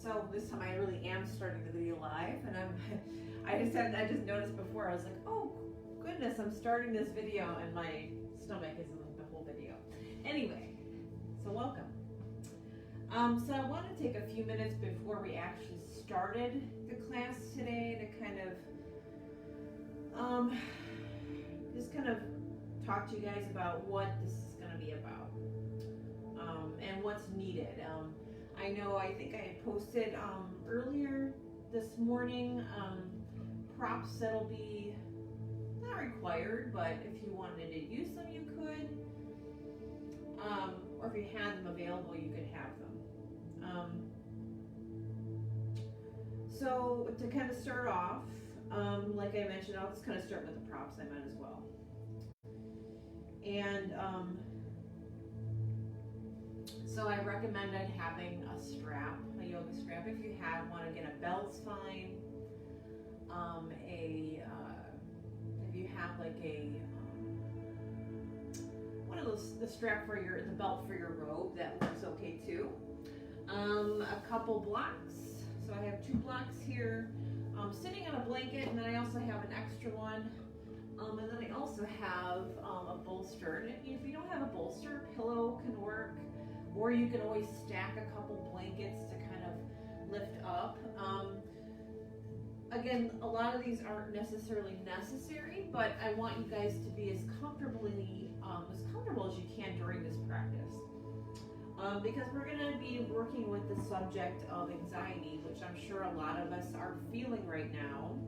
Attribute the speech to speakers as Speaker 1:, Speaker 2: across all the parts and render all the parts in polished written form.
Speaker 1: So this time I really am starting the video live, and I just noticed before, I was like, oh goodness, I'm starting this video and my stomach is in the whole video. Anyway, so welcome. So I want to take a few minutes before we actually started the class today to kind of just kind of talk to you guys about what this is going to be about and what's needed. I think I had posted earlier this morning props that'll be not required, but if you wanted to use them, you could. Or if you had them available, you could have them. So to kind of start off, like I mentioned, I'll just kind of start with the props. I might as well. And so I recommended having a strap, a yoga strap. If you have one, again, a belt's fine. If you have like one of those, the strap for the belt for your robe, that works okay too. A couple blocks. So I have 2 blocks here, sitting on a blanket, and then I also have an extra one. And then I also have a bolster. And if you don't have a bolster, a pillow can work, or you can always stack a couple blankets to kind of lift up. Again, a lot of these aren't necessarily necessary, but I want you guys to be as comfortable as you can during this practice. Because we're going to be working with the subject of anxiety, which I'm sure a lot of us are feeling right now.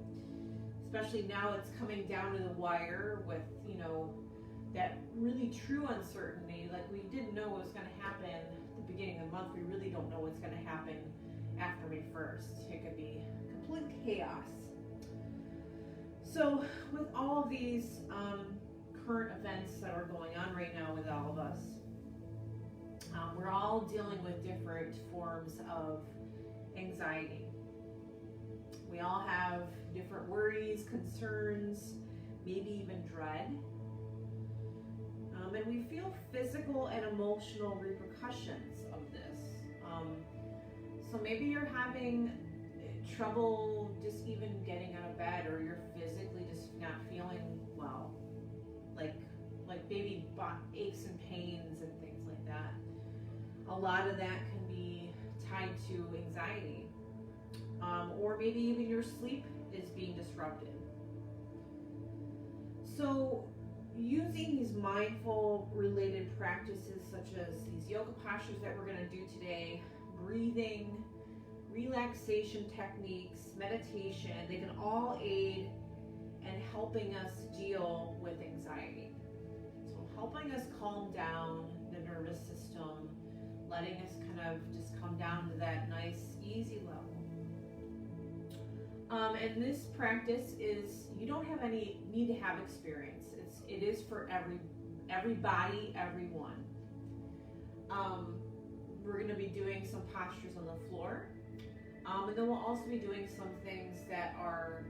Speaker 1: Especially now it's coming down to the wire with, that really true uncertainty. Like, we didn't know what was going to happen at the beginning of the month. We really don't know what's going to happen after May 1st. It could be complete chaos. So with all of these current events that are going on right now with all of us, we're all dealing with different forms of anxiety. We all have different worries, concerns, maybe even dread. And we feel physical and emotional repercussions of this. So maybe you're having trouble just even getting out of bed, or you're physically just not feeling well. Like maybe aches and pains and things like that. A lot of that can be tied to anxiety. Or maybe even your sleep is being disrupted. So using these mindful related practices, such as these yoga postures that we're going to do today, breathing, relaxation techniques, meditation, they can all aid in helping us deal with anxiety. So helping us calm down the nervous system, letting us kind of just come down to that nice, easy level. And this practice is, you don't have any need to have experience. It is for everybody, everyone. We're going to be doing some postures on the floor. And then we'll also be doing some things that are,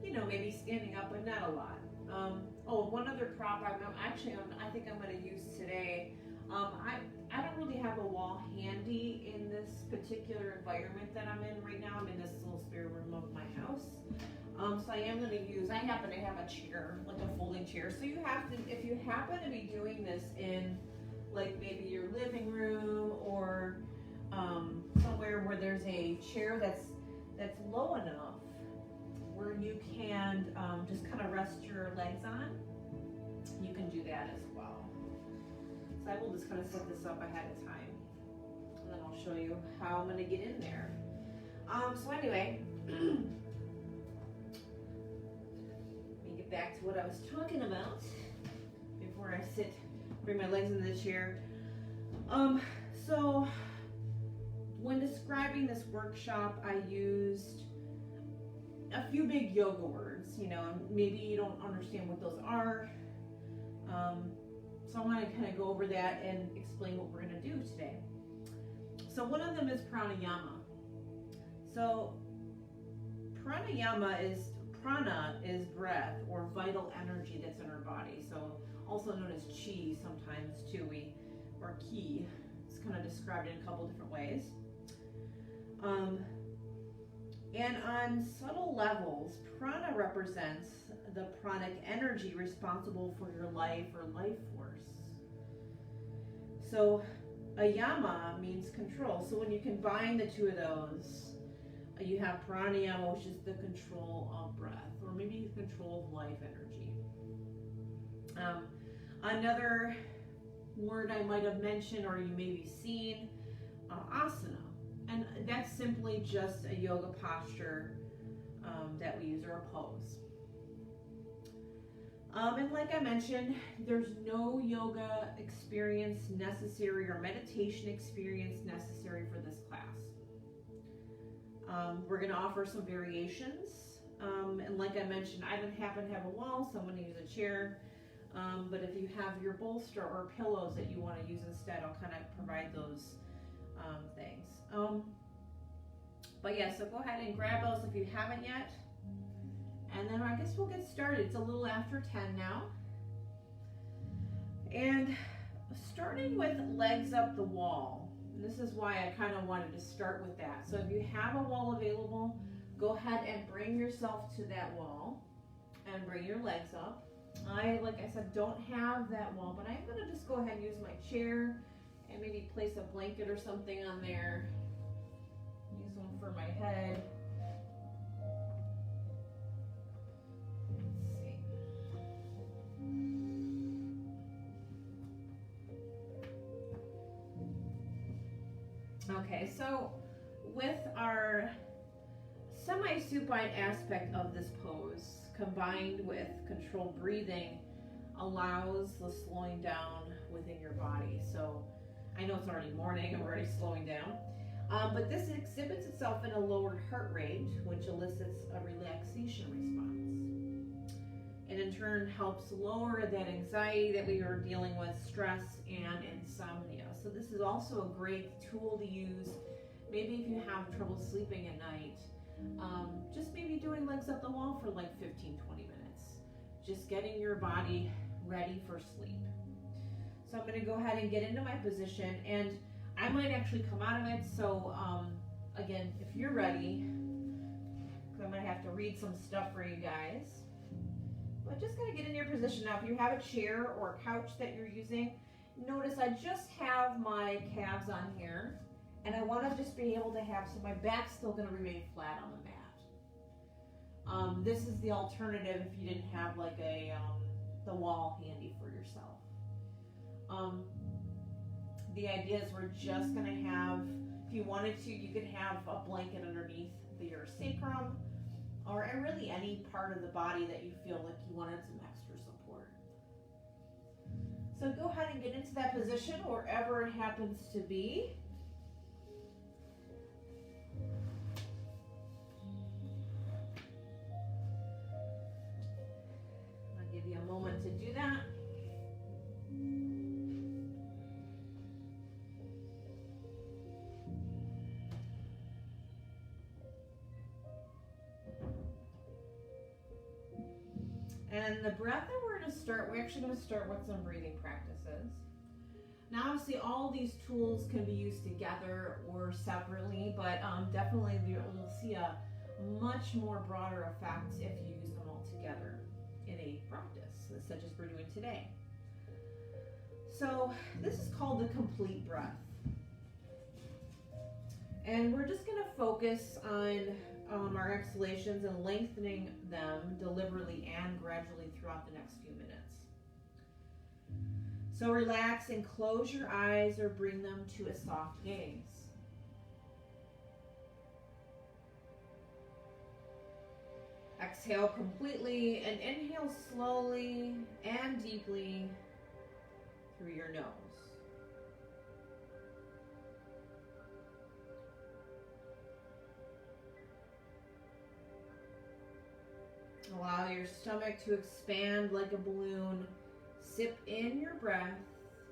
Speaker 1: maybe standing up, but not a lot. One other prop I think I'm going to use today. I don't really have a wall handy in this particular environment that I'm in right now. I'm in this little spare room of my house. So I happen to have a chair, like a folding chair. So if you happen to be doing this in like maybe your living room or somewhere where there's a chair that's low enough where you can just kind of rest your legs on, you can do that as well. So I will just kind of set this up ahead of time, and then I'll show you how I'm going to get in there. So anyway, let me get back to what I was talking about before I bring my legs into the chair. So when describing this workshop, I used a few big yoga words, and maybe you don't understand what those are. So I want to kind of go over that and explain what we're going to do today. So one of them is pranayama. So prana is breath or vital energy that's in our body. So also known as chi sometimes too, or ki. It's kind of described in a couple different ways. And on subtle levels, prana represents the pranic energy responsible for your life or life force. So ayama means control. So when you combine the two of those, you have pranayama, which is the control of breath, or maybe control of life energy. Another word I might have mentioned, or you maybe seen, asana. And that's simply just a yoga posture that we use, or a pose. And like I mentioned, there's no yoga experience necessary or meditation experience necessary for this class. We're going to offer some variations. And like I mentioned, I don't happen to have a wall, so I'm going to use a chair. But if you have your bolster or pillows that you want to use instead, I'll kind of provide those things. But yeah, so go ahead and grab those if you haven't yet. And then I guess we'll get started. It's a little after 10 now. And starting with legs up the wall. This is why I kind of wanted to start with that. So if you have a wall available, go ahead and bring yourself to that wall and bring your legs up. Like I said, don't have that wall, but I'm going to just go ahead and use my chair and maybe place a blanket or something on there. Use one for my head. Okay, so with our semi-supine aspect of this pose, combined with controlled breathing, allows the slowing down within your body. So I know it's already morning and we're already slowing down, but this exhibits itself in a lowered heart rate, which elicits a relaxation response. And in turn helps lower that anxiety that we are dealing with, stress and insomnia. So this is also a great tool to use maybe if you have trouble sleeping at night. Just maybe doing legs up the wall for like 15-20 minutes. Just getting your body ready for sleep. So I'm going to go ahead and get into my position, and I might actually come out of it. So again, if you're ready, I'm going to have to read some stuff for you guys. But just going to get in your position. Now, if you have a chair or a couch that you're using, notice I just have my calves on here, and I want to just be able to have, so my back's still going to remain flat on the mat. This is the alternative if you didn't have like the wall handy for yourself. The idea is we're just going to have, if you wanted to, you could have a blanket underneath your sacrum, or really any part of the body that you feel like you wanted some extra support. So go ahead and get into that position wherever it happens to be. I'll give you a moment to do that. And the breath that we're going to start, we're actually going to start with some breathing practices. Now, obviously, all these tools can be used together or separately, but definitely you'll see a much more broader effect if you use them all together in a practice, such as we're doing today. So this is called the complete breath. And we're just going to focus on our exhalations and lengthening them deliberately and gradually throughout the next few minutes. So relax and close your eyes or bring them to a soft gaze. Exhale completely and inhale slowly and deeply through your nose. Allow your stomach to expand like a balloon. Sip in your breath,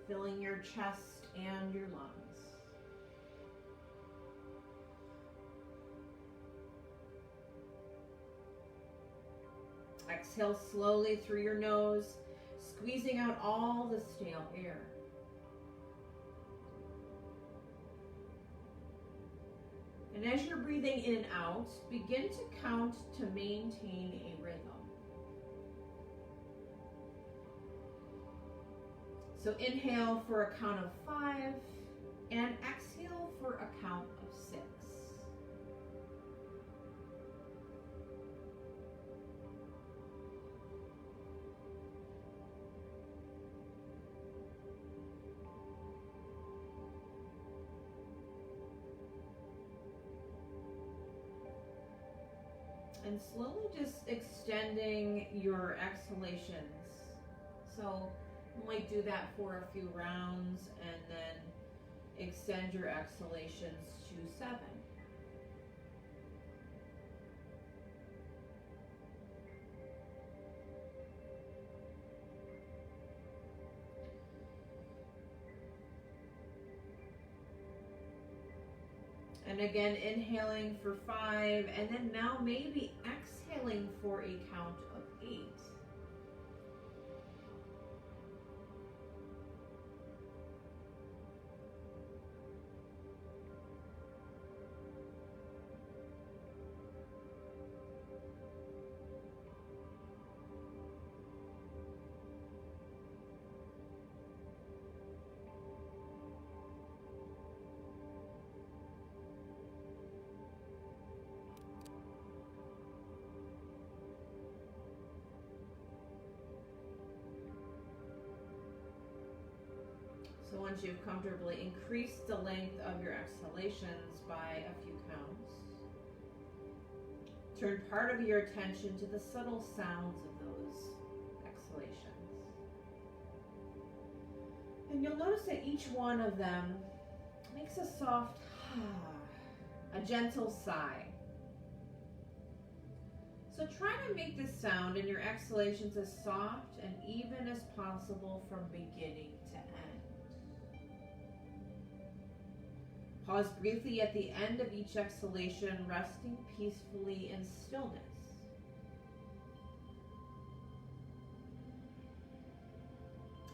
Speaker 1: filling your chest and your lungs. Exhale slowly through your nose, squeezing out all the stale air. And as you're breathing in and out, begin to count to maintain a rhythm. So inhale for a count of 5 and exhale for a count of 6. And slowly just extending your exhalations. So you might do that for a few rounds and then extend your exhalations to 7. And again, inhaling for 5, and then now maybe exhaling for a count of 8. So once you've comfortably increased the length of your exhalations by a few counts, turn part of your attention to the subtle sounds of those exhalations. And you'll notice that each one of them makes a soft a gentle sigh. So try to make this sound and your exhalations as soft and even as possible from beginning to end. Pause briefly at the end of each exhalation, resting peacefully in stillness.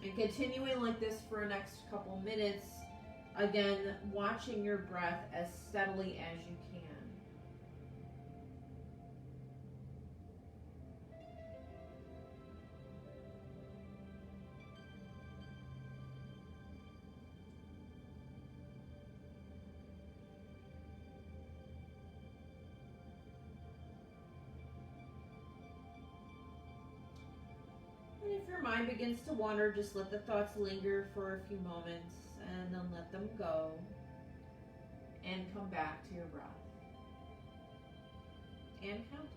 Speaker 1: And continuing like this for the next couple minutes, again, watching your breath as steadily as you can. And if your mind begins to wander, just let the thoughts linger for a few moments and then let them go and come back to your breath and counting.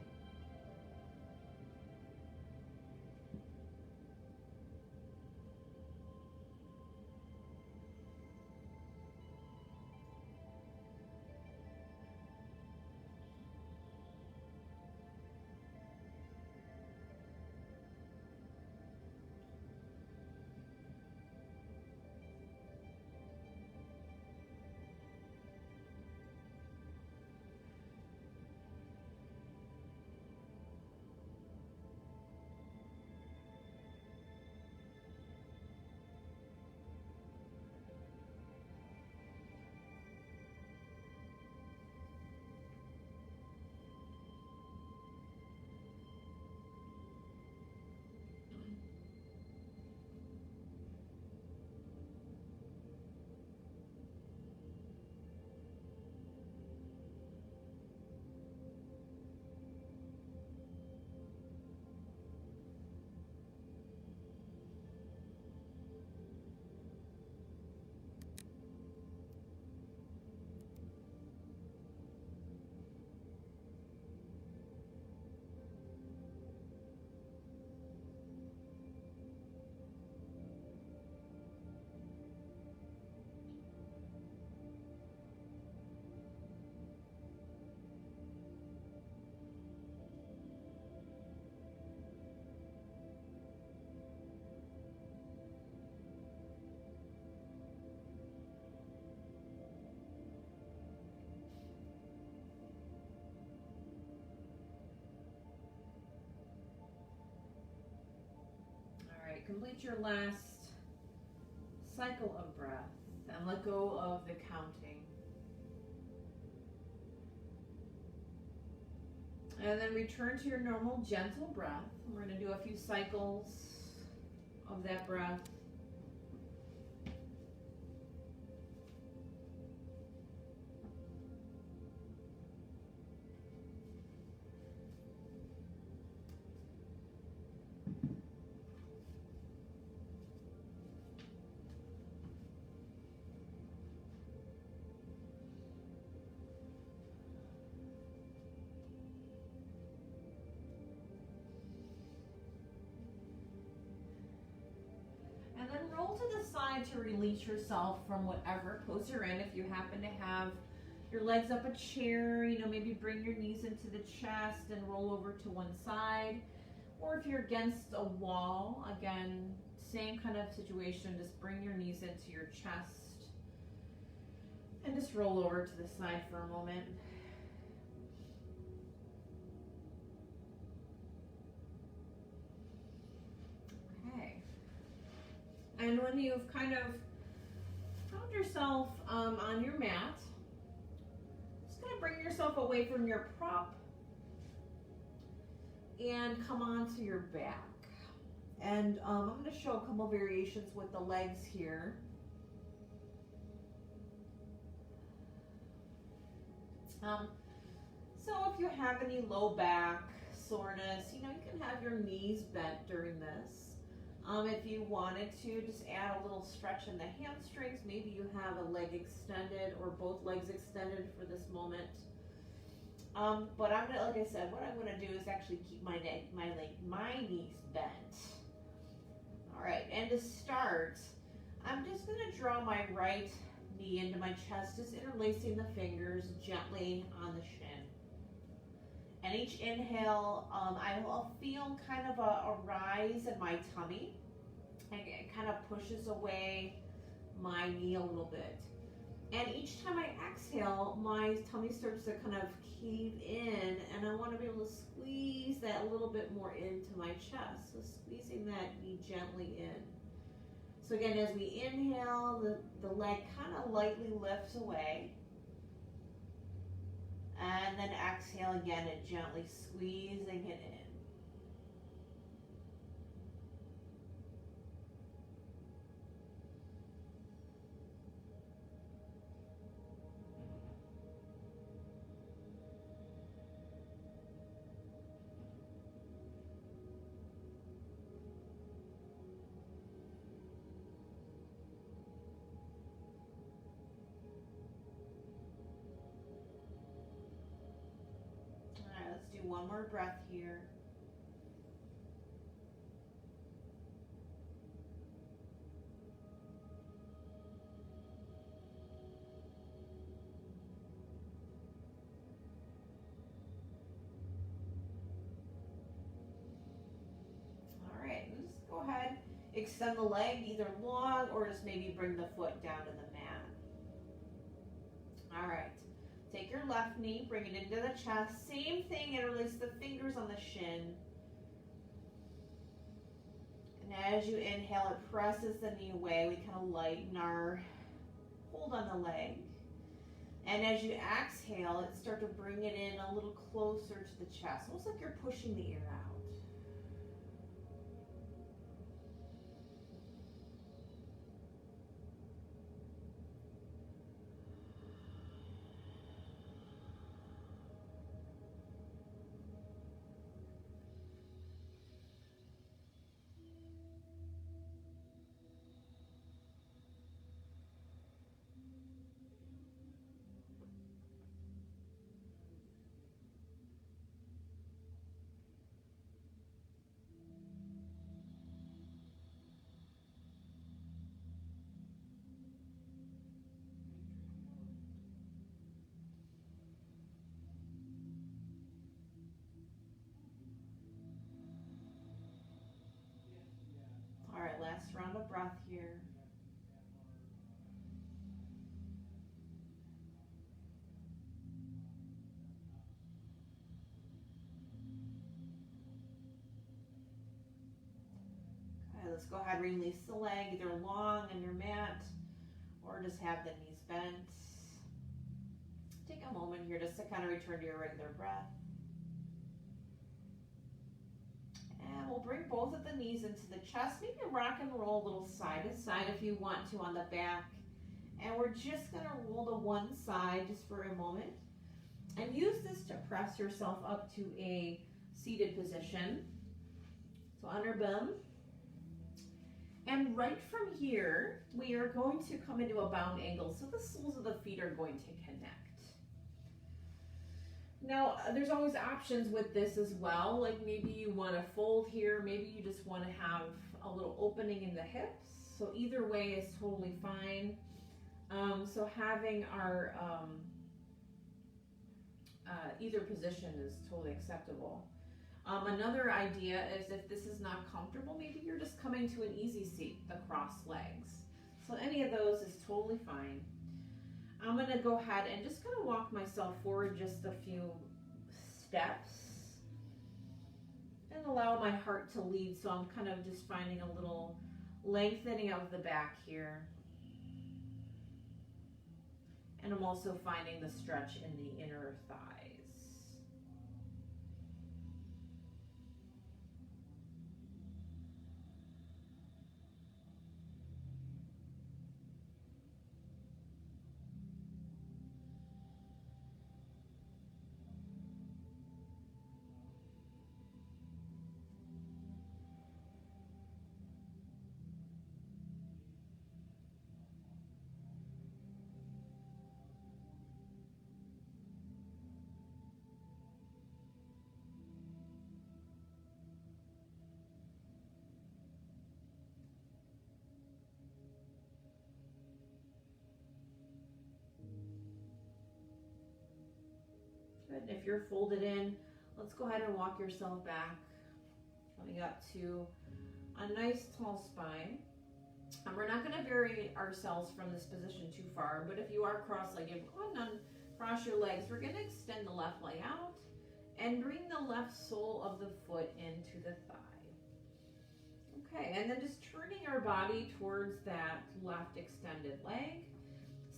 Speaker 1: Complete your last cycle of breath and let go of the counting. And then return to your normal gentle breath. We're going to do a few cycles of that breath. And then roll to the side to release yourself from whatever pose you're in. If you happen to have your legs up a chair, maybe bring your knees into the chest and roll over to one side. Or if you're against a wall, again, same kind of situation, just bring your knees into your chest and just roll over to the side for a moment. And when you've kind of found yourself on your mat, just kind of bring yourself away from your prop and come onto your back. And I'm going to show a couple variations with the legs here. So if you have any low back soreness, you can have your knees bent during this. If you wanted to, just add a little stretch in the hamstrings. Maybe you have a leg extended or both legs extended for this moment. But I'm gonna, like I said, what I'm gonna do is actually keep my knees bent. All right, and to start, I'm just gonna draw my right knee into my chest, just interlacing the fingers gently on the shin. And each inhale, I will feel kind of a rise in my tummy. And it kind of pushes away my knee a little bit. And each time I exhale, my tummy starts to kind of cave in, and I want to be able to squeeze that a little bit more into my chest. So squeezing that knee gently in. So again, as we inhale, the leg kind of lightly lifts away. And then exhale again and gently squeezing it in. One more breath here. All right, just go ahead, extend the leg either long or just maybe bring the foot down to the mat. All right. Take your left knee, bring it into the chest. Same thing, interlace the fingers on the shin. And as you inhale, it presses the knee away. We kind of lighten our hold on the leg. And as you exhale, it start to bring it in a little closer to the chest. Almost like you're pushing the air out. All right, last round of breath here. Okay, let's go ahead and release the leg, either long on your mat or just have the knees bent. Take a moment here just to kind of return to your regular breath. the knees into the chest. Maybe rock and roll a little side to side if you want to on the back. And we're just going to roll to one side just for a moment. And use this to press yourself up to a seated position. So under bum. And right from here, we are going to come into a bound angle. So the soles of the feet are going to connect. Now, there's always options with this as well. Like maybe you want to fold here. Maybe you just want to have a little opening in the hips. So either way is totally fine. So having our either position is totally acceptable. Another idea is if this is not comfortable, maybe you're just coming to an easy seat, the crossed legs. So any of those is totally fine. I'm going to go ahead and just kind of walk myself forward just a few steps and allow my heart to lead. So I'm kind of just finding a little lengthening of the back here. And I'm also finding the stretch in the inner thighs. Good. If you're folded in, let's go ahead and walk yourself back. Coming up to a nice tall spine. And we're not going to vary ourselves from this position too far, but if you are cross-legged, go ahead and cross your legs. We're going to extend the left leg out and bring the left sole of the foot into the thigh. Okay, and then just turning our body towards that left extended leg.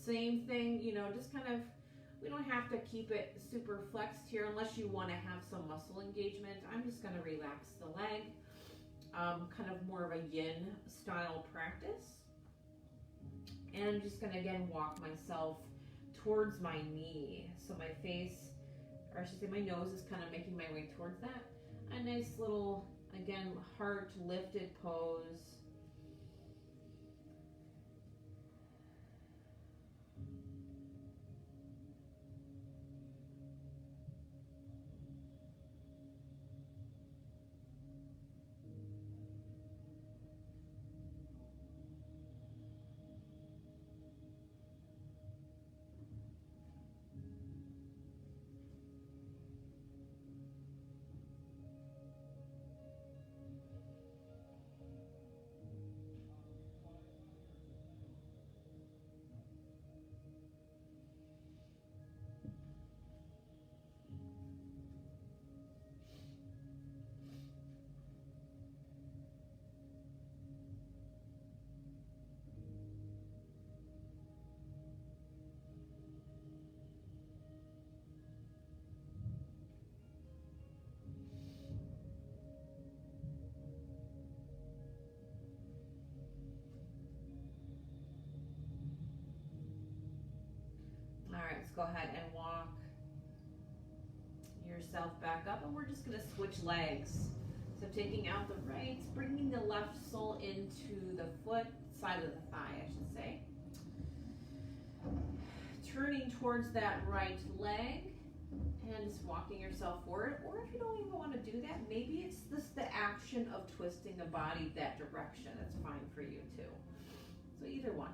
Speaker 1: Same thing, you know, just kind of, we don't have to keep it super flexed here unless you want to have some muscle engagement. I'm just going to relax the leg. Kind of more of a yin style practice. And I'm just going to again walk myself towards my knee. So my face, or I should say my nose is kind of making my way towards that. A nice little, again, heart lifted pose. All right, let's go ahead and walk yourself back up, and we're just going to switch legs. So taking out the right, bringing the left sole into the foot, side of the thigh, I should say. Turning towards that right leg and just walking yourself forward. Or if you don't even want to do that, maybe it's just the action of twisting the body that direction. That's fine for you too. So either one.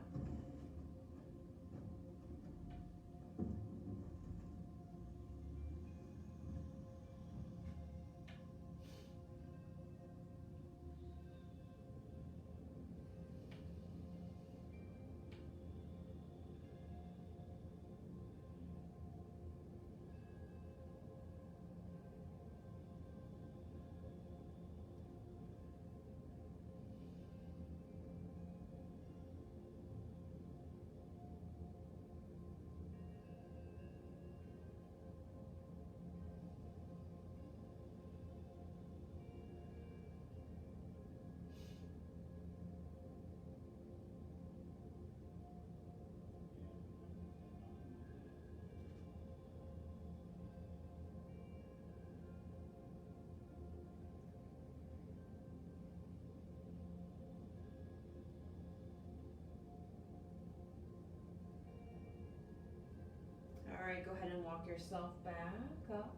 Speaker 1: go ahead and walk yourself back up.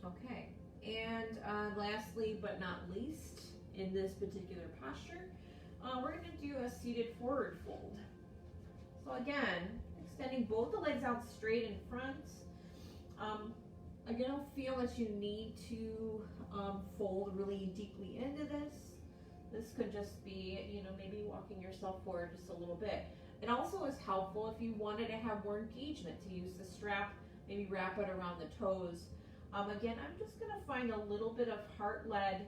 Speaker 1: Okay, and lastly but not least, in this particular posture, we're going to do a seated forward fold. So again, extending both the legs out straight in front. Again, don't feel that you need to fold really deeply into this. This could just be, you know, maybe walking yourself forward just a little bit. It also is helpful if you wanted to have more engagement to use the strap, maybe wrap it around the toes. Again, I'm just going to find a little bit of heart-led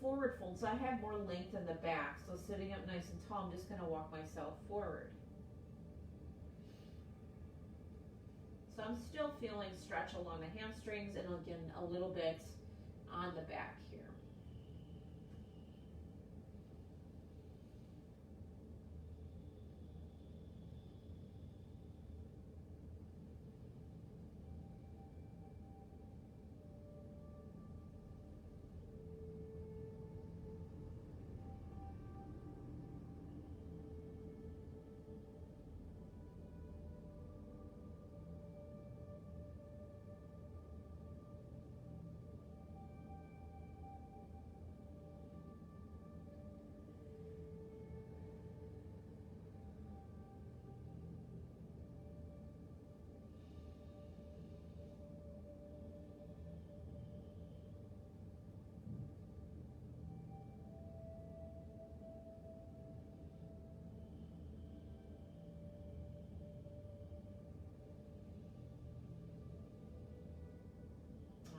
Speaker 1: forward fold, so I have more length in the back. So sitting up nice and tall, I'm just going to walk myself forward. So I'm still feeling stretch along the hamstrings and again a little bit on the back here.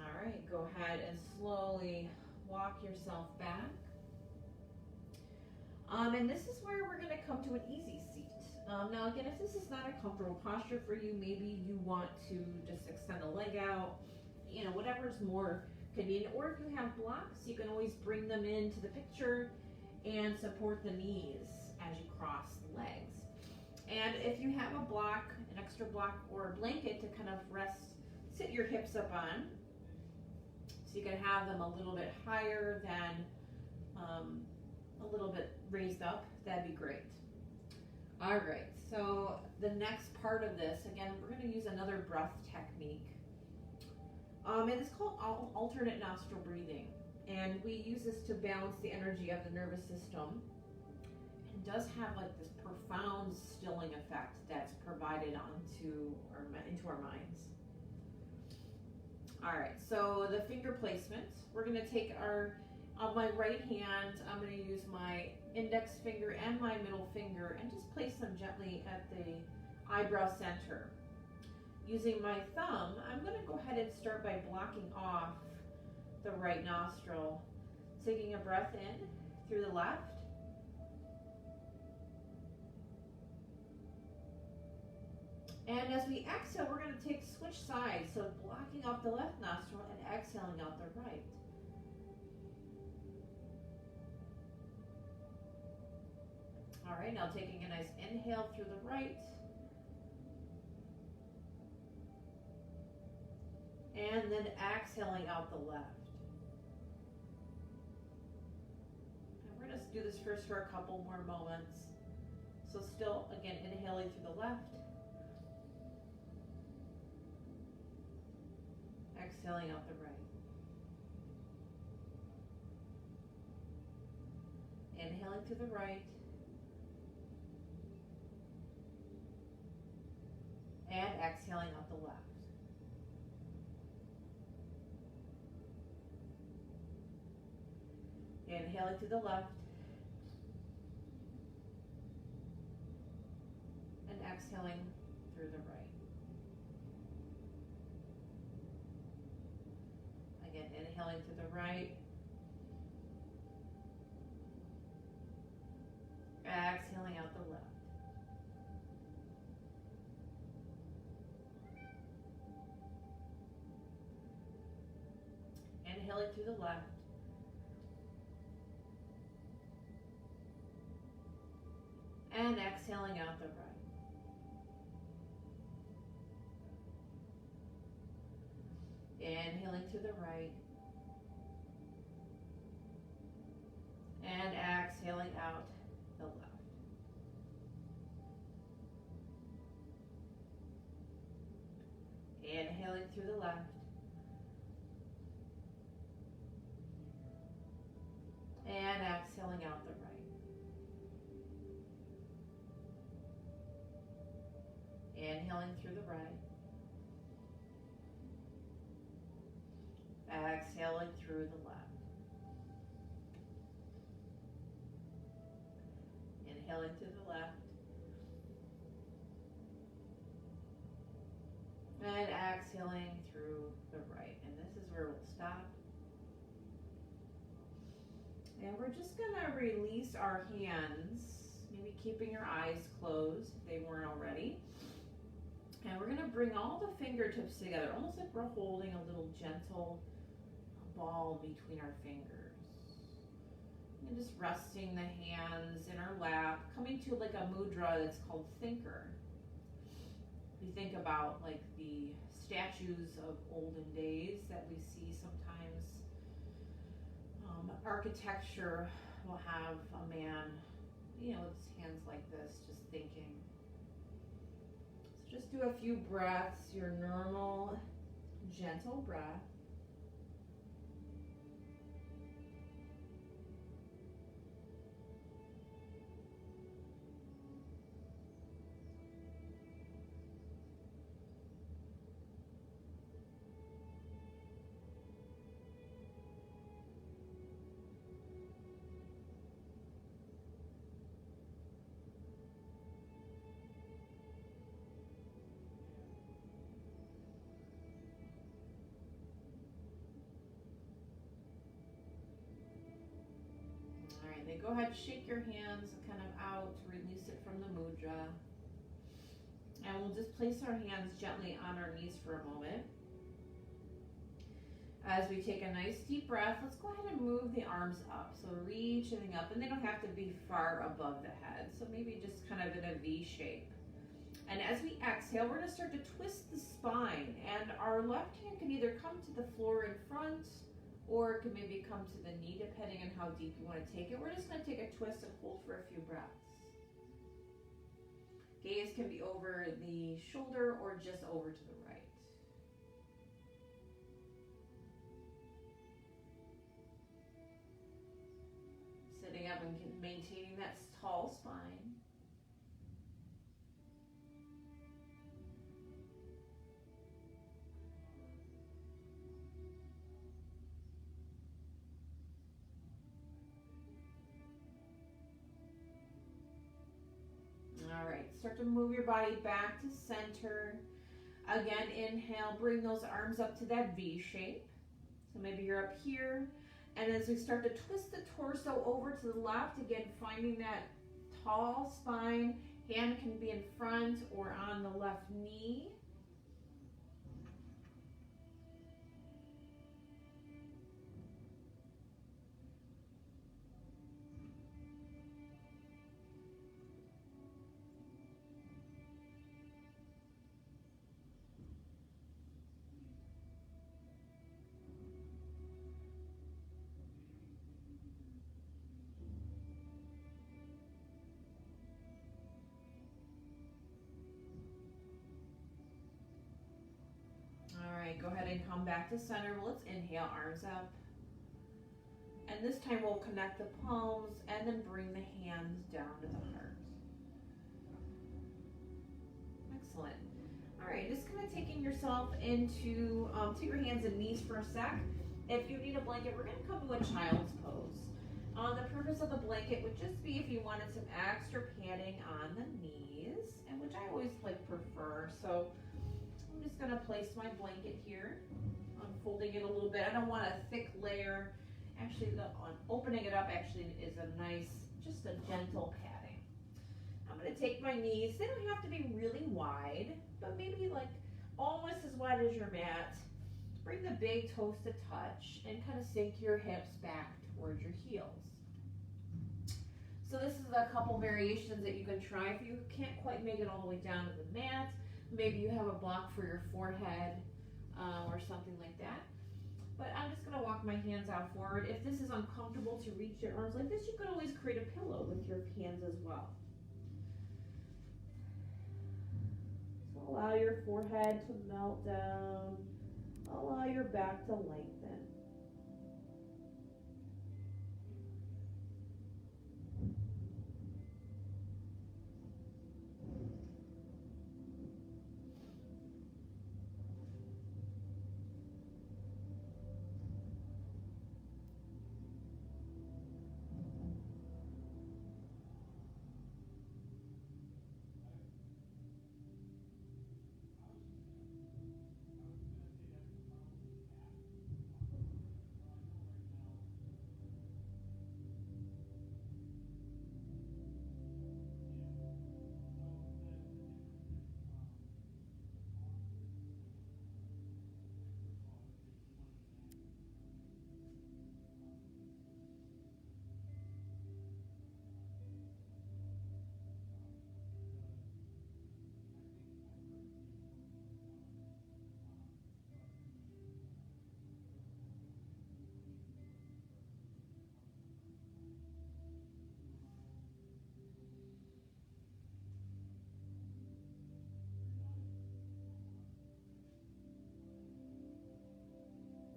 Speaker 1: All right, go ahead and slowly walk yourself back. And this is where we're going to come to an easy seat. Now again, if this is not a comfortable posture for you, maybe you want to just extend the leg out, you know, whatever's more convenient. Or if you have blocks, you can always bring them into the picture and support the knees as you cross the legs. And if you have a block, an extra block or a blanket to kind of sit your hips up on, so you can have them a little bit higher than a little bit raised up, that'd be great. All right, so the next part of this, again, we're going to use another breath technique. And it's called alternate nostril breathing. And we use this to balance the energy of the nervous system. It does have like this profound stilling effect that's provided into our minds. All right, so the finger placement, we're going to take on my right hand, I'm going to use my index finger and my middle finger and just place them gently at the eyebrow center. Using my thumb, I'm going to go ahead and start by blocking off the right nostril, taking a breath in through the left. And as we exhale, we're going to switch sides, so blocking off the left nostril and exhaling out the right. All right, now taking a nice inhale through the right. And then exhaling out the left. And we're going to do this first for a couple more moments. So still, again, inhaling through the left. Exhaling out the right. Inhaling through the right. And exhaling out the left. Inhaling through the left. And exhaling through the right. Again, inhaling through the right. Exhaling out the left. Inhaling through the left. And exhaling out the right. Inhaling through the right. And exhaling out the left. through the left. And exhaling out the right. Inhaling through the right. Exhaling through the left. Inhaling through the left. And exhaling through the right. And this is where we'll stop. And we're just going to release our hands, maybe keeping your eyes closed if they weren't already. And we're going to bring all the fingertips together, almost like we're holding a little gentle ball between our fingers. And just resting the hands in our lap, coming to like a mudra that's called thinker. If you think about like the statues of olden days that we see sometimes, architecture will have a man, with his hands like this, just thinking. So just do a few breaths, your normal, gentle breath. Then go ahead, shake your hands kind of out, release it from the mudra. And we'll just place our hands gently on our knees for a moment. As we take a nice deep breath, let's go ahead and move the arms up. So reaching up, and they don't have to be far above the head. So maybe just kind of in a V shape. And as we exhale, we're going to start to twist the spine. And our left hand can either come to the floor in front, or it can maybe come to the knee, depending on how deep you want to take it. We're just going to take a twist and hold for a few breaths. Gaze can be over the shoulder or just over to the right. Sitting up and maintaining that tall spine. All right, start to move your body back to center. Again, inhale, bring those arms up to that V shape. So maybe you're up here. And as we start to twist the torso over to the left, again, finding that tall spine. Hand can be in front or on the left knee. Go ahead and come back to center. Let's inhale, arms up. And this time we'll connect the palms and then bring the hands down to the heart. Excellent. All right, just kind of taking yourself into, to your hands and knees for a sec. If you need a blanket, we're going to come to a child's pose. The purpose of the blanket would just be if you wanted some extra padding on the knees, and which I always prefer. So I'm just going to place my blanket here. I'm folding it a little bit. I don't want a thick layer. Actually, opening it up actually is a nice, just a gentle padding. I'm going to take my knees. They don't have to be really wide, but maybe almost as wide as your mat. Bring the big toes to touch and kind of sink your hips back towards your heels. So this is a couple variations that you can try. If you can't quite make it all the way down to the mat, maybe you have a block for your forehead or something like that. But I'm just going to walk my hands out forward. If this is uncomfortable to reach your arms like this, you could always create a pillow with your hands as well. So allow your forehead to melt down, Allow your back to lengthen.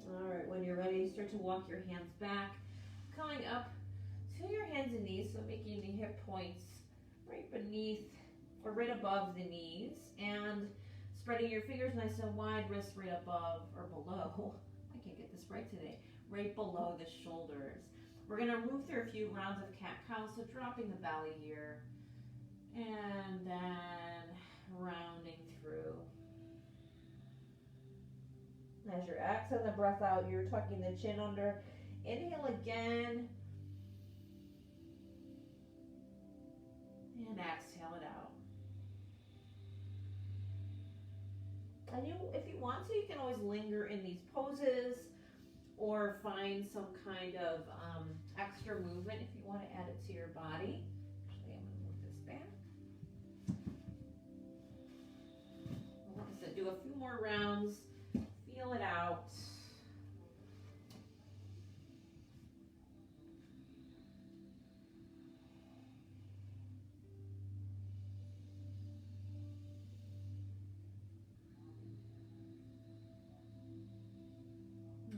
Speaker 1: All right, when you're ready, start to walk your hands back, coming up to your hands and knees, so making the hip points right beneath or right above the knees, and spreading your fingers nice and wide, wrists right above or below. I can't get this right today. Right below the shoulders. We're gonna move through a few rounds of cat-cow, so dropping the belly here, and then rounding through. As you're exhaling the breath out, you're tucking the chin under. Inhale again. And exhale it out. And if you want to, you can always linger in these poses or find some kind of extra movement if you want to add it to your body. Actually, I'm going to move this back. Like I said, do a few more rounds. Feel it out.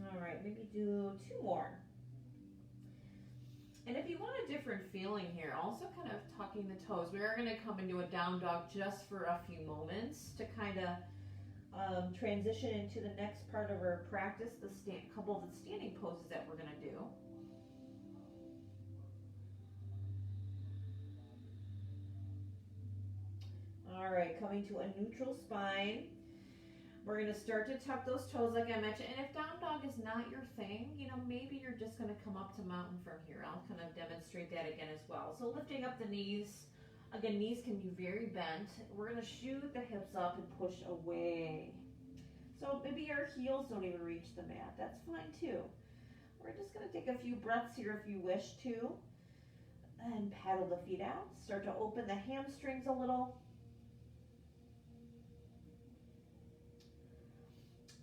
Speaker 1: All right, maybe do 2 more. And if you want a different feeling here, also kind of tucking the toes. We are going to come into a down dog just for a few moments to kind of transition into the next part of our practice, the couple of the standing poses that we're going to do. All right, coming to a neutral spine. We're going to start to tuck those toes like I mentioned. And if down dog is not your thing, maybe you're just going to come up to mountain from here. I'll kind of demonstrate that again as well. So lifting up the knees. Again, knees can be very bent. We're going to shoot the hips up and push away. So maybe our heels don't even reach the mat. That's fine too. We're just going to take a few breaths here if you wish to. And paddle the feet out. Start to open the hamstrings a little.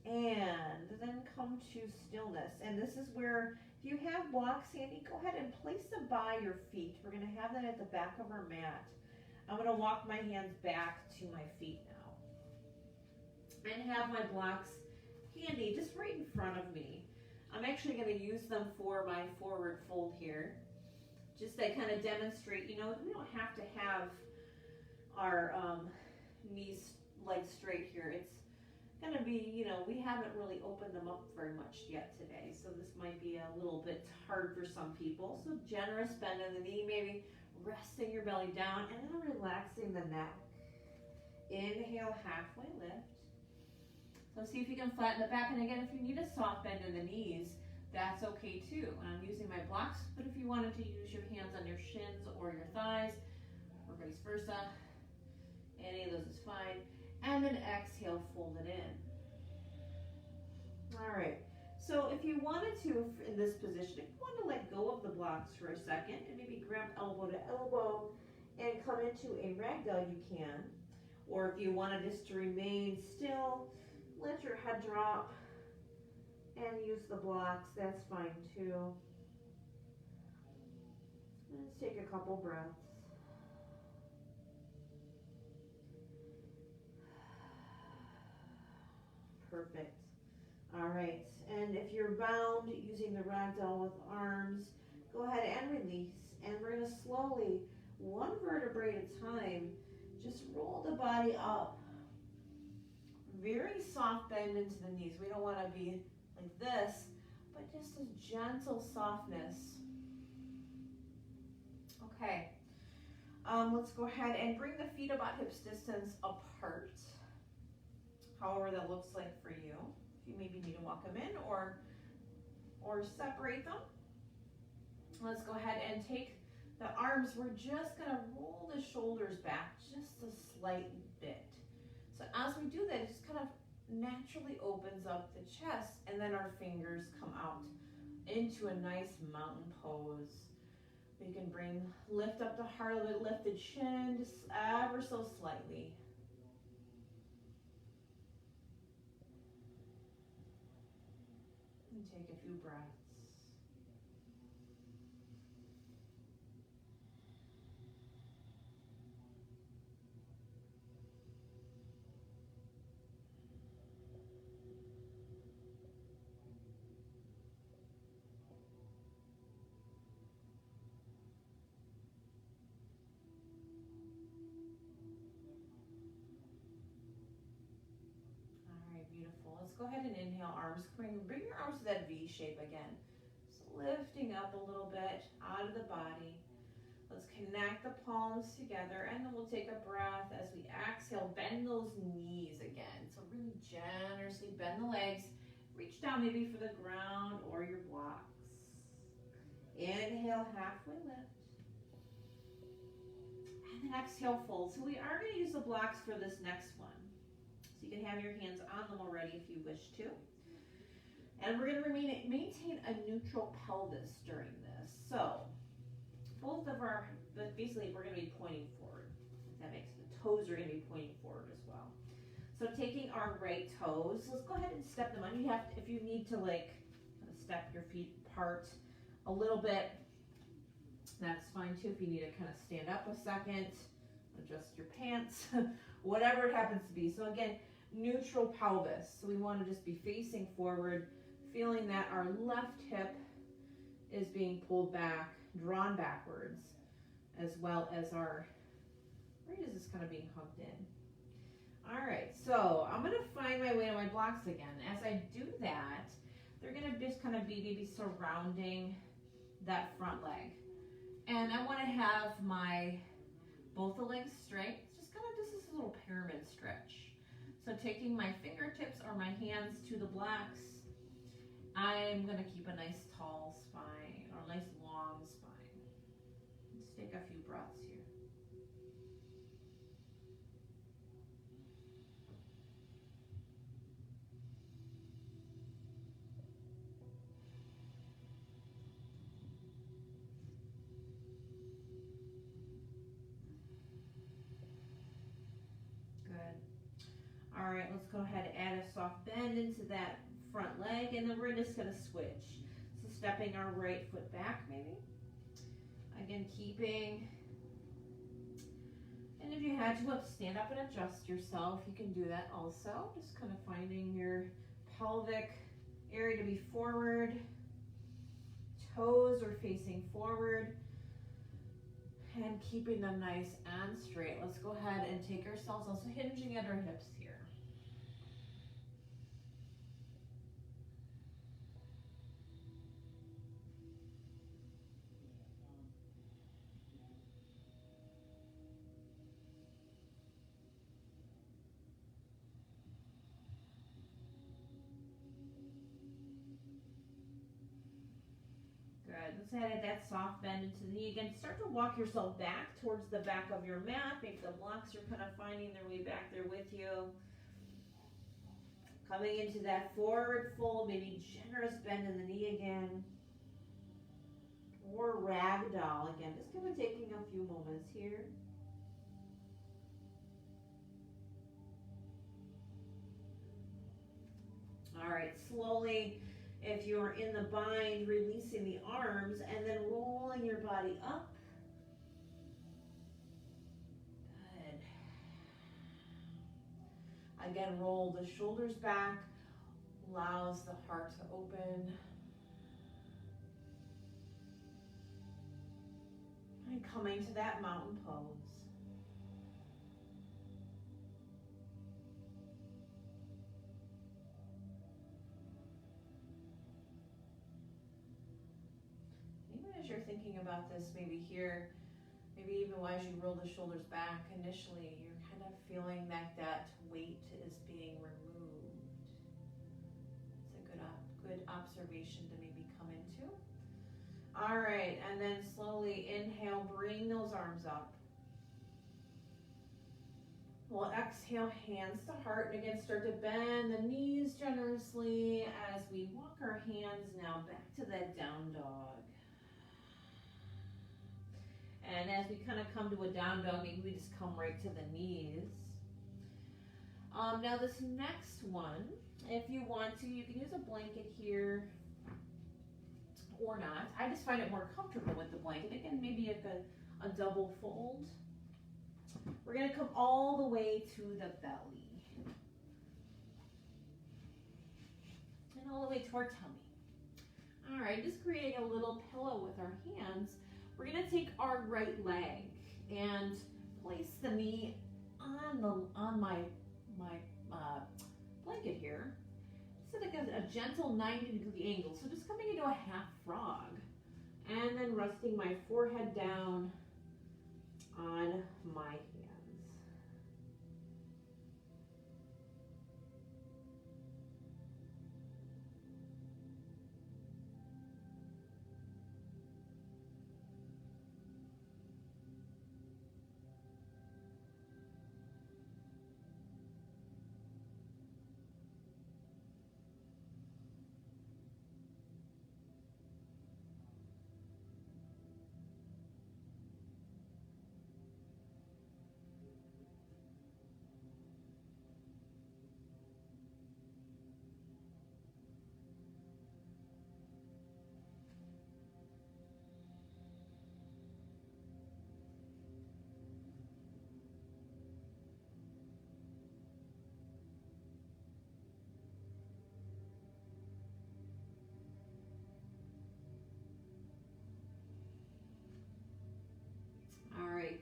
Speaker 1: And then come to stillness. And this is where, if you have blocks handy, go ahead and place them by your feet. We're going to have that at the back of our mat. I'm going to walk my hands back to my feet now. And have my blocks handy just right in front of me. I'm actually going to use them for my forward fold here. Just to kind of demonstrate, we don't have to have our knees, legs straight here. It's going to be, we haven't really opened them up very much yet today. So this might be a little bit hard for some people. So generous bend in the knee, maybe resting your belly down and then relaxing the neck. Inhale, halfway lift. So see if you can flatten the back. And again, if you need a soft bend in the knees, that's okay too. And I'm using my blocks, but if you wanted to use your hands on your shins or your thighs, or vice versa, any of those is fine. And then exhale, fold it in. All right. So if you wanted to, in this position, if you want to let go of the blocks for a second and maybe grab elbow to elbow and come into a ragdoll, you can. Or if you wanted just to remain still, let your head drop and use the blocks, that's fine too. Let's take a couple breaths. Perfect. All right, and if you're bound using the ragdoll with arms, go ahead and release. And we're gonna slowly, one vertebrae at a time, just roll the body up. Very soft bend into the knees. We don't wanna be like this, but just a gentle softness. Okay, let's go ahead and bring the feet about hips distance apart, however that looks like for you. If you maybe need to walk them in or separate them. Let's go ahead and take the arms. We're just gonna roll the shoulders back just a slight bit. So as we do that, it just kind of naturally opens up the chest, and then our fingers come out into a nice mountain pose. We can lift up the heart a little bit, lift the chin just ever so slightly. And take a few breaths. Beautiful. Let's go ahead and inhale, arms. Bring your arms to that V shape again. Just lifting up a little bit out of the body. Let's connect the palms together, and then we'll take a breath as we exhale. Bend those knees again. So really generously bend the legs. Reach down maybe for the ground or your blocks. Inhale, halfway lift. And then exhale, fold. So we are going to use the blocks for this next one. You can have your hands on them already if you wish to. And we're going to maintain a neutral pelvis during this. So both of basically we're going to be pointing forward. That makes the toes are going to be pointing forward as well. So taking our right toes, let's go ahead and step them on. You have to, if you need to like kind of step your feet apart a little bit, that's fine too. If you need to kind of stand up a second, adjust your pants, whatever it happens to be. So again, neutral pelvis. So we want to just be facing forward, feeling that our left hip is being pulled back, drawn backwards, as well as our right is just kind of being hugged in. All right, so I'm going to find my way to my blocks again. As I do that, they're going to just kind of be maybe surrounding that front leg. And I want to have both the legs straight. It's just kind of just this little pyramid stretch. So taking my fingertips or my hands to the blocks, I'm going to keep a nice tall spine or a nice long spine. Let's take a few breaths here. All right, let's go ahead and add a soft bend into that front leg, and then we're just going to switch. So stepping our right foot back maybe. Again, keeping, and if you had to stand up and adjust yourself, you can do that also. Just kind of finding your pelvic area to be forward. Toes are facing forward. And keeping them nice and straight. Let's go ahead and take ourselves also hinging at our hips here. Good. Let's add that soft bend into the knee. Again, start to walk yourself back towards the back of your mat. Maybe the blocks are kind of finding their way back there with you. Coming into that forward fold, maybe generous bend in the knee again. Or ragdoll again. Just kind of taking a few moments here. All right, slowly, if you're in the bind, releasing the arms and then rolling your body up. Good. Again, roll the shoulders back. allows the heart to open. And coming to that mountain pose. Even as you're thinking about this, maybe here, maybe even as you roll the shoulders back initially, you're kind of feeling that that weight is being removed. It's a good observation to maybe come into. All right, and then slowly inhale, bring those arms up. We'll exhale, hands to heart, and again start to bend the knees generously as we walk our hands now back to that down dog. And as we kind of come to a down dog, maybe we just come right to the knees. Now this next one, if you want to, you can use a blanket here or not. I just find it more comfortable with the blanket. Again, maybe a double fold. We're going to come all the way to the belly. And all the way to our tummy. All right, just creating a little pillow with our hands. We're going to take our right leg and place the knee on my blanket here. It's like a gentle 90-degree angle. So just coming into a half frog. And then resting my forehead down on my hands.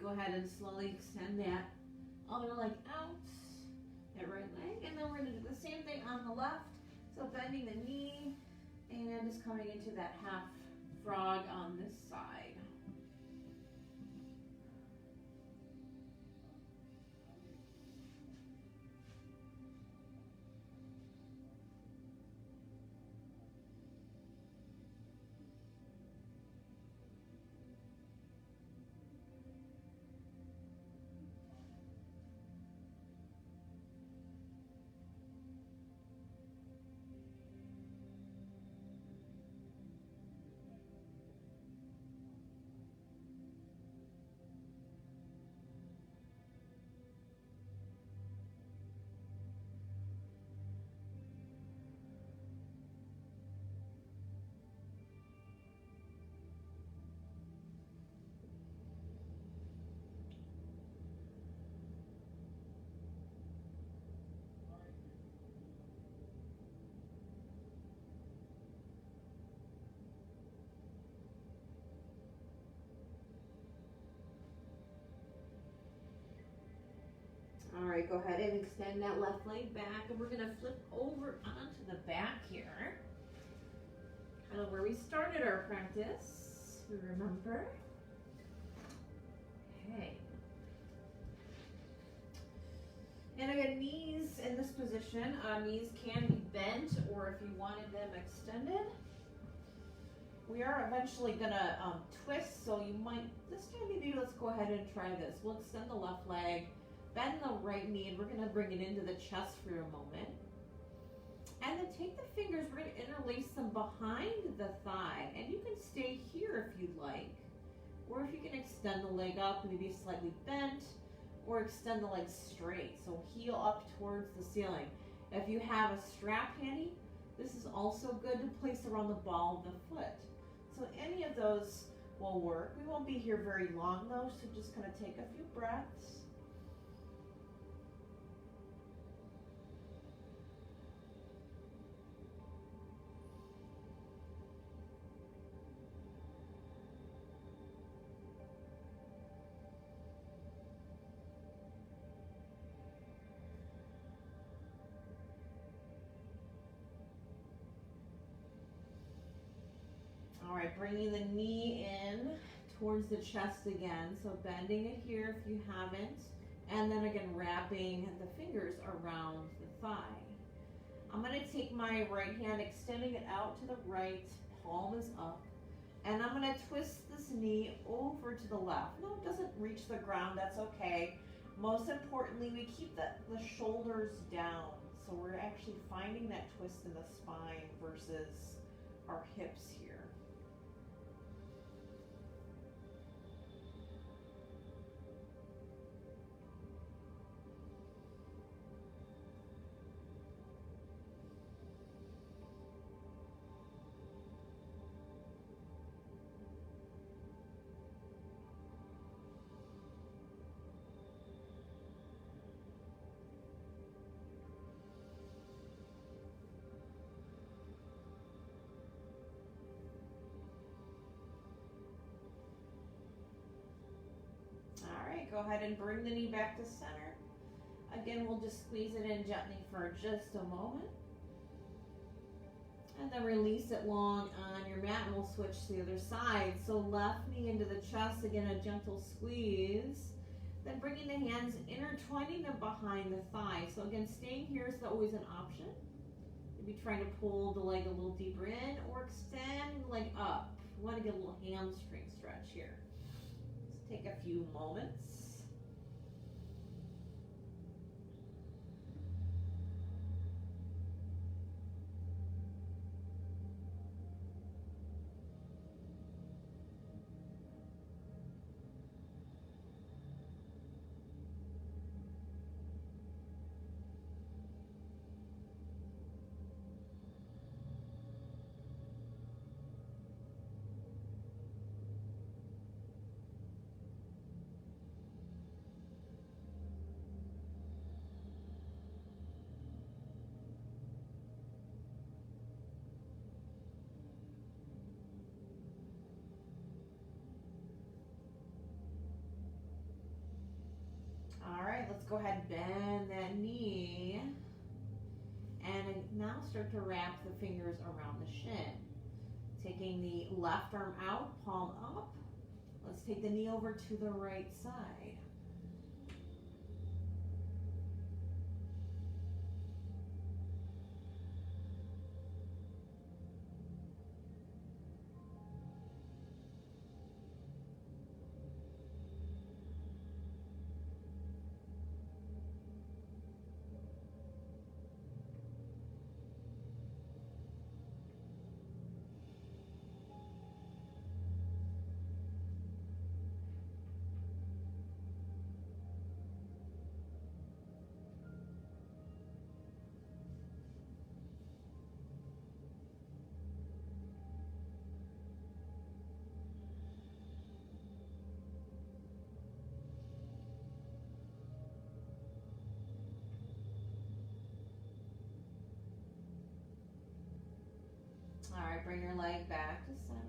Speaker 1: Go ahead and slowly extend that other leg out, that right leg, and then we're going to do the same thing on the left. So bending the knee and just coming into that half frog on this side. All right, go ahead and extend that left leg back, and we're going to flip over onto the back here. Kind of where we started our practice, remember? Okay. And again, knees in this position, knees can be bent, or if you wanted them extended. We are eventually going to twist, so you might, this time maybe let's go ahead and try this. We'll extend the left leg, bend the right knee, and we're going to bring it into the chest for a moment. And then take the fingers, we're going to interlace them behind the thigh. And you can stay here if you'd like. Or if you can extend the leg up, maybe slightly bent, or extend the leg straight. So heel up towards the ceiling. If you have a strap handy, this is also good to place around the ball of the foot. So any of those will work. We won't be here very long though, so just kind of take a few breaths. All right, bringing the knee in towards the chest again. So bending it here if you haven't. And then again, wrapping the fingers around the thigh. I'm going to take my right hand, extending it out to the right, palm is up. And I'm going to twist this knee over to the left. No, it doesn't reach the ground, that's okay. Most importantly, we keep the shoulders down. So we're actually finding that twist in the spine versus our hips here. Go ahead and bring the knee back to center. Again, we'll just squeeze it in gently for just a moment. And then release it long on your mat and we'll switch to the other side. So left knee into the chest, again a gentle squeeze. Then bringing the hands, intertwining them behind the thigh. So again, staying here is always an option. Maybe trying to pull the leg a little deeper in or extend the leg up. We want to get a little hamstring stretch here. Let's take a few moments. All right, let's go ahead and bend that knee. And now start to wrap the fingers around the shin. Taking the left arm out, palm up. Let's take the knee over to the right side. All right, bring your leg back to center.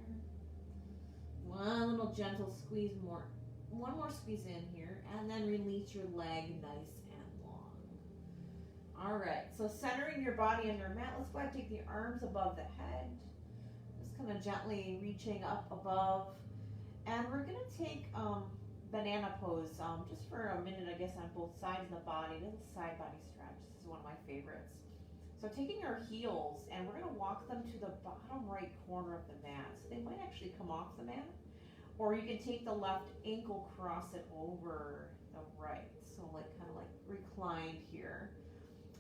Speaker 1: One little gentle squeeze more. One more squeeze in here, and then release your leg nice and long. All right, so centering your body on your mat, let's go ahead and take the arms above the head. Just kind of gently reaching up above. And we're going to take banana pose just for a minute, I guess, on both sides of the body. This is side body stretch. This is one of my favorites. So taking our heels, and we're going to walk them to the bottom right corner of the mat. So they might actually come off the mat. Or you can take the left ankle, cross it over the right. So like kind of like reclined here.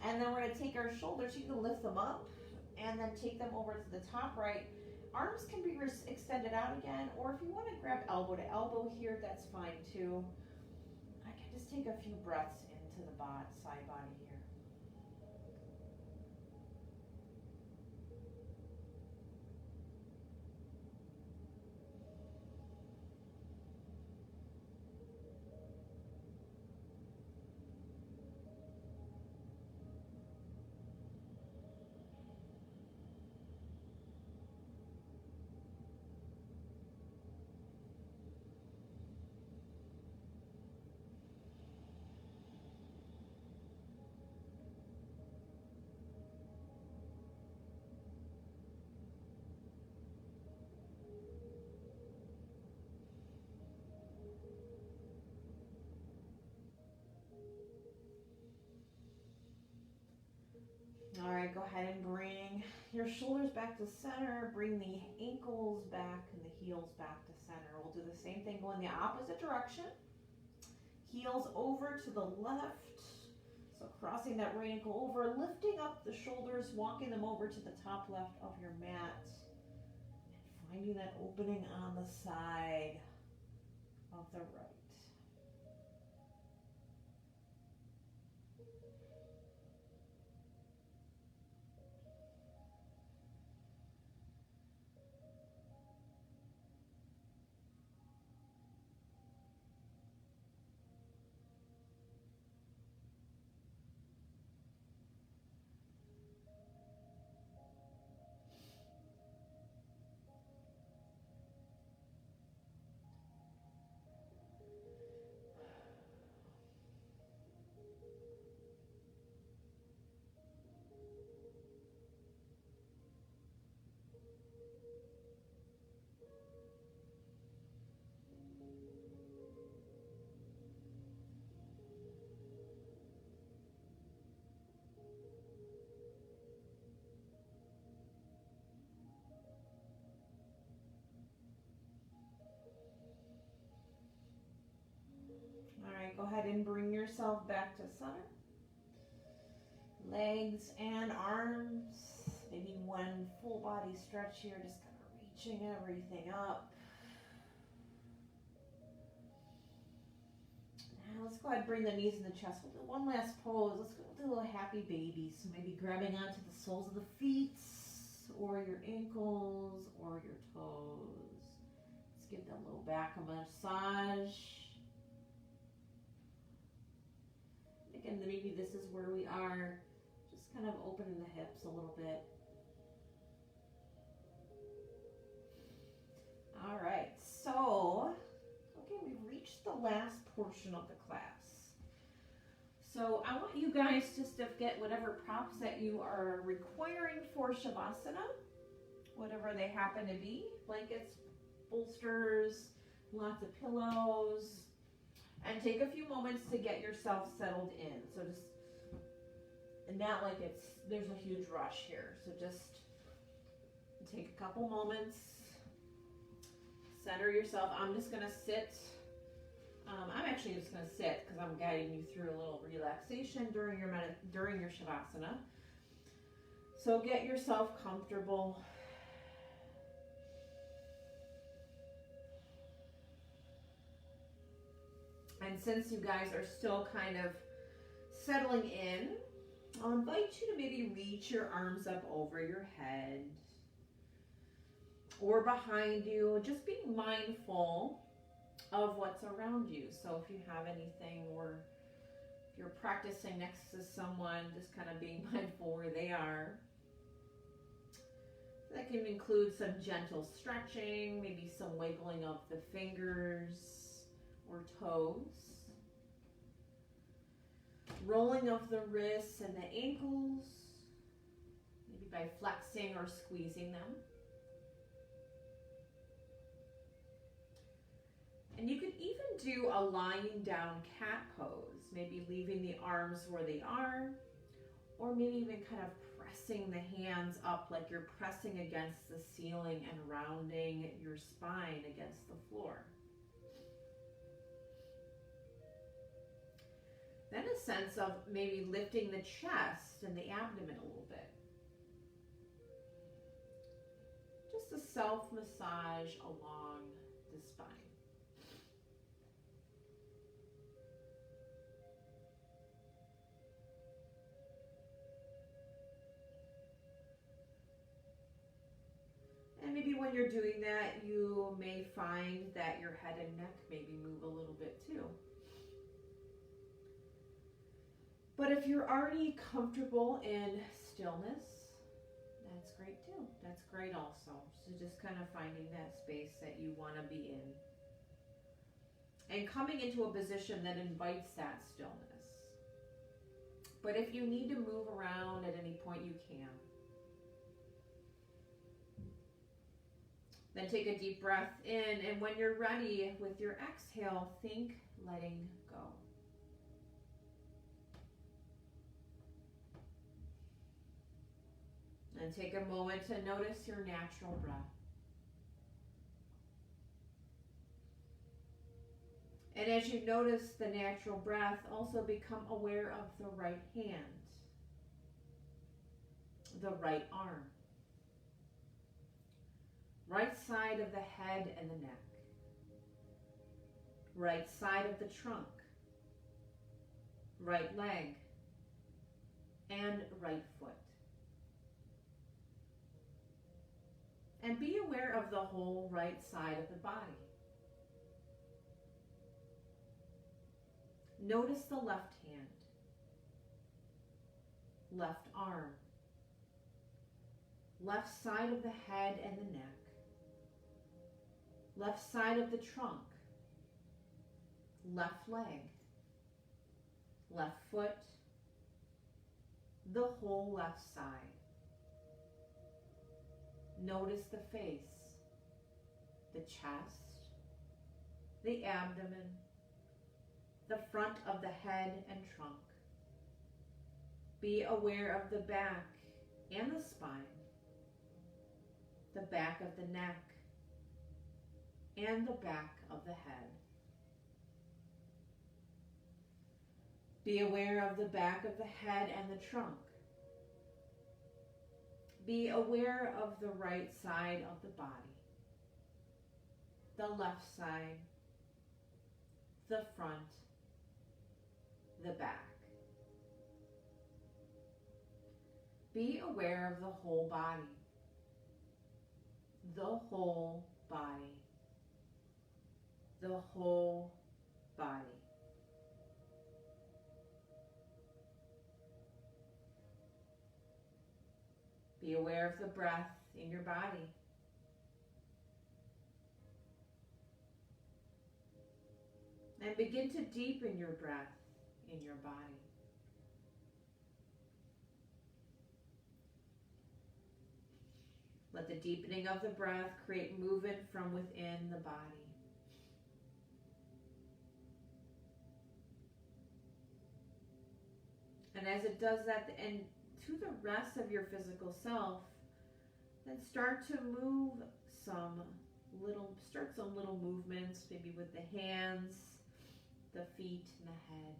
Speaker 1: And then we're going to take our shoulders. You can lift them up and then take them over to the top right. Arms can be extended out again. Or if you want to grab elbow to elbow here, that's fine too. I can just take a few breaths into the side body here. your shoulders back to center. Bring the ankles back and the heels back to center. We'll do the same thing, go in the opposite direction. Heels over to the left. So crossing that right ankle over, lifting up the shoulders, walking them over to the top left of your mat. And finding that opening on the side of the right. All right, go ahead and bring yourself back to center. Legs and arms, maybe one full body stretch here, just kind of reaching everything up. Now let's go ahead and bring the knees and the chest. We'll do one last pose. Let's go do a little happy baby. So maybe grabbing onto the soles of the feet or your ankles or your toes. Let's give that low back a massage. Again, maybe this is where we are, just kind of opening the hips a little bit. All right, so, okay, we've reached the last portion of the class. So I want you guys just to get whatever props that you are requiring for Shavasana, whatever they happen to be, blankets, bolsters, lots of pillows, and take a few moments to get yourself settled in. So just, and not like there's a huge rush here. So just take a couple moments, center yourself. I'm just gonna sit. I'm actually just gonna sit because I'm guiding you through a little relaxation during your Shavasana. So get yourself comfortable. And since you guys are still kind of settling in, I'll invite you to maybe reach your arms up over your head or behind you, just being mindful of what's around you. So if you have anything, or if you're practicing next to someone, just kind of being mindful where they are. That can include some gentle stretching, maybe some wiggling of the fingers or toes, rolling of the wrists and the ankles, maybe by flexing or squeezing them. And you can even do a lying down cat pose, maybe leaving the arms where they are, or maybe even kind of pressing the hands up like you're pressing against the ceiling and rounding your spine against the floor. Then a sense of maybe lifting the chest and the abdomen a little bit. Just a self-massage along the spine. And maybe when you're doing that, you may find that your head and neck maybe move a little bit too. But if you're already comfortable in stillness, that's great too. That's great also. So just kind of finding that space that you want to be in. And coming into a position that invites that stillness. But if you need to move around at any point, you can. Then take a deep breath in, and when you're ready with your exhale, think letting go. And take a moment to notice your natural breath. And as you notice the natural breath, also become aware of the right hand, the right arm, right side of the head and the neck, right side of the trunk, right leg, and right foot. And be aware of the whole right side of the body. Notice the left hand, left arm, left side of the head and the neck, left side of the trunk, left leg, left foot, the whole left side. Notice the face, the chest, the abdomen, the front of the head and trunk. Be aware of the back and the spine, the back of the neck, and the back of the head. Be aware of the back of the head and the trunk. Be aware of the right side of the body, the left side, the front, the back. Be aware of the whole body, the whole body, the whole body. Be aware of the breath in your body. And begin to deepen your breath in your body. Let the deepening of the breath create movement from within the body. And as it does that, and to the rest of your physical self, then start to move some little movements, maybe with the hands, the feet, and the head.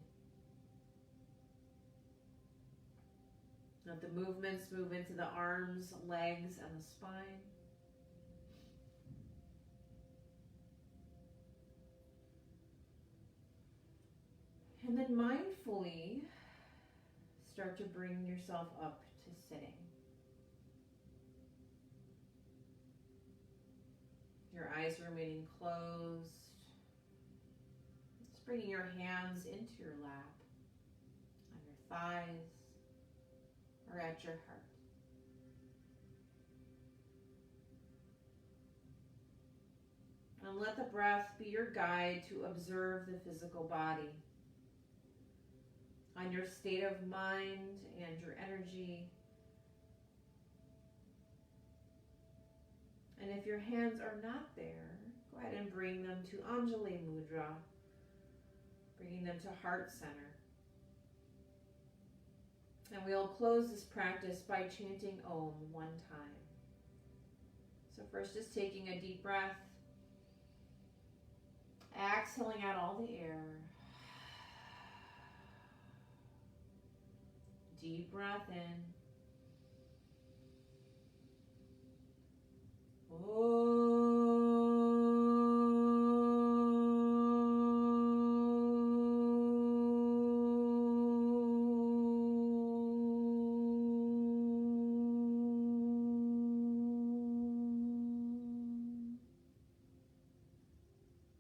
Speaker 1: Let the movements move into the arms, legs, and the spine. And then mindfully start to bring yourself up to sitting. Your eyes remaining closed. Just bringing your hands into your lap, on your thighs, or at your heart. And let the breath be your guide to observe the physical body, on your state of mind and your energy. And if your hands are not there, go ahead and bring them to Anjali Mudra, bringing them to heart center. And we'll close this practice by chanting Om one time. So first, just taking a deep breath, exhaling out all the air. Deep breath in.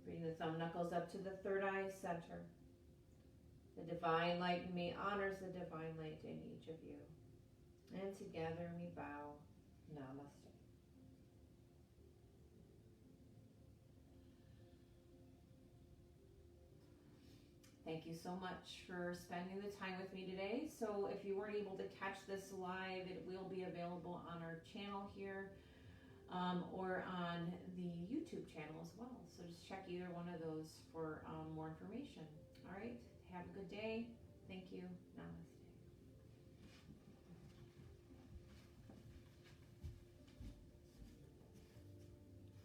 Speaker 1: Bring the thumb knuckles up to the third eye center. The divine light in me honors the divine light in each of you. And together we bow. Namaste. Thank you so much for spending the time with me today. So if you weren't able to catch this live, it will be available on our channel here or on the YouTube channel as well. So just check either one of those for more information. All right. Have a good day. Thank you. Namaste.